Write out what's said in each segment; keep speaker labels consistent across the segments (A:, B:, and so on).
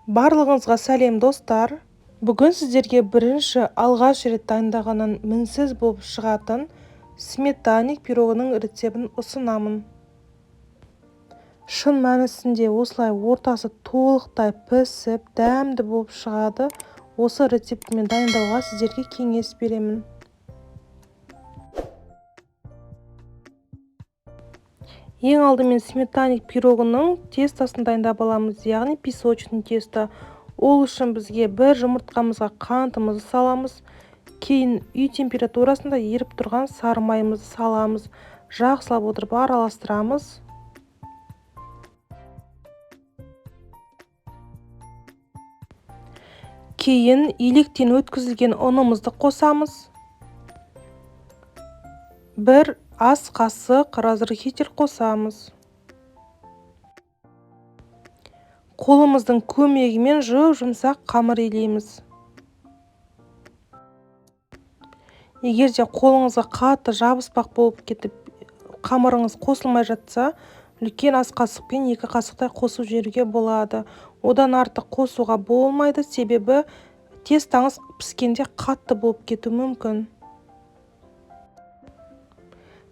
A: Барлығыңызға сәлем достар. Бүгін сіздерге бірінші алғаш рет дайындағаннан мінсіз болып шығатын сметаник пирогының рецебін ұсынамын. Шын мәнісінде осылай ортасы толықтай пісіп, дәмді болып шығады. Осы рецептімен дайындауға сіздерге кеңес беремін. Ең алдымен сметаник пирогының тестасын дайындап аламыз, яғни песочный тесто. Ол үшін бізге бір жұмыртқамызға қантымызды саламыз. Кейін үй температурасында еріп тұрған сары майымызды саламыз. Жақсылап отырып араластырамыз. Кейін електен өткізілген ұнымызды қосамыз. Бір ас қасық разрыхитель қосамыз. Қолымыздың көмегімен жұмсақ қамыр илейміз. Егер де қолыңызға қатты жабыспақ болып кетіп, қамырыңыз қосылмай жатса, үлкен ас қасықпен 2 қасықтай қосып жіберуге болады. Одан артық қосуға болмайды, себебі тестаңыз піскенде қатты болып кетуі мүмкін.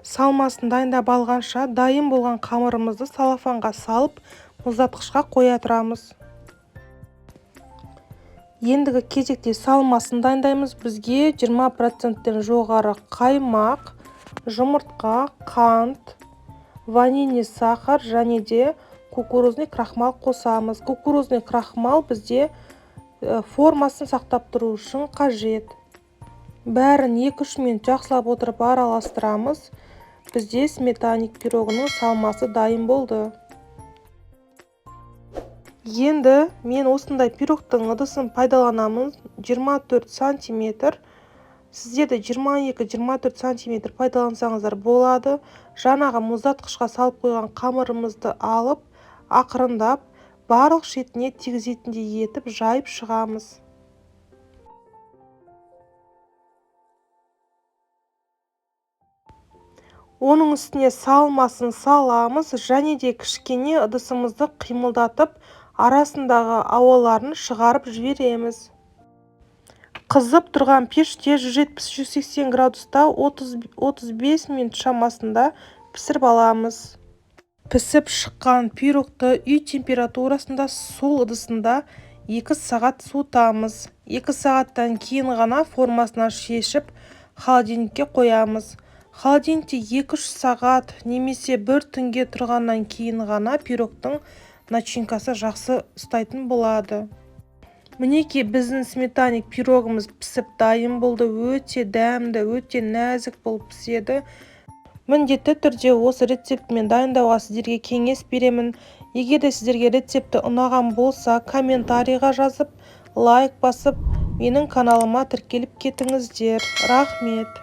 A: Салмасын дайындап алғанша дайын болған қамырымызды салафанға салып, мұздатқышқа қоя тұрамыз. Ендігі кезекте салмасын дайындаймыз. Бізге 20%-тен жоғары қаймақ, жұмыртқа, қант, ванильный сахар және де кукурузный крахмал қосамыз. Кукурузный крахмал бізде формасын сақтап тұру үшін қажет. Бәрін 2-3 минут жақсылап отырып араластырамыз. Бізде сметаник пирогының салмасы дайын болды. Енді мен осындай пирогтың ыдысын пайдаланамын, 24 см. Сіздер де 22-24 см пайдалансаңыздар болады. Жаңағы мұздатқышқа салып қойған қамырымызды алып, ақырындап, барлық шетіне тигізетіндей етіп жайып шығамыз. Оның үстіне салмасын саламыз және де кішкене ыдысымызды қимылдатып, арасындағы ауаларын шығарып жібереміз. Қызып тұрған пеште 170-180 градуста 30-35 минут шамасында пісіріп аламыз. Пісіп шыққан пирогты үй температурасында сол ыдысында 2 сағат суытамыз. 2 сағаттан кейін ғана формасынан шешіп, холодильникке қоямыз. Холодильникте 2-3 сағат немесе 1 түнге тұрғаннан кейін ғана пирогтың начинкасы жақсы ұстайтын болады. Мінеки біздің сметаник пирогымыз пісіп дайын болды. Өте дәмді, өте нәзік болып піседі. Міндетті түрде осы рецептімен дайындауға сіздерге кеңес беремін. Егер де сіздерге рецепті ұнаған болса, комментарийға жазып, лайк басып, менің каналыма тіркеліп кетіңіздер. Рахмет.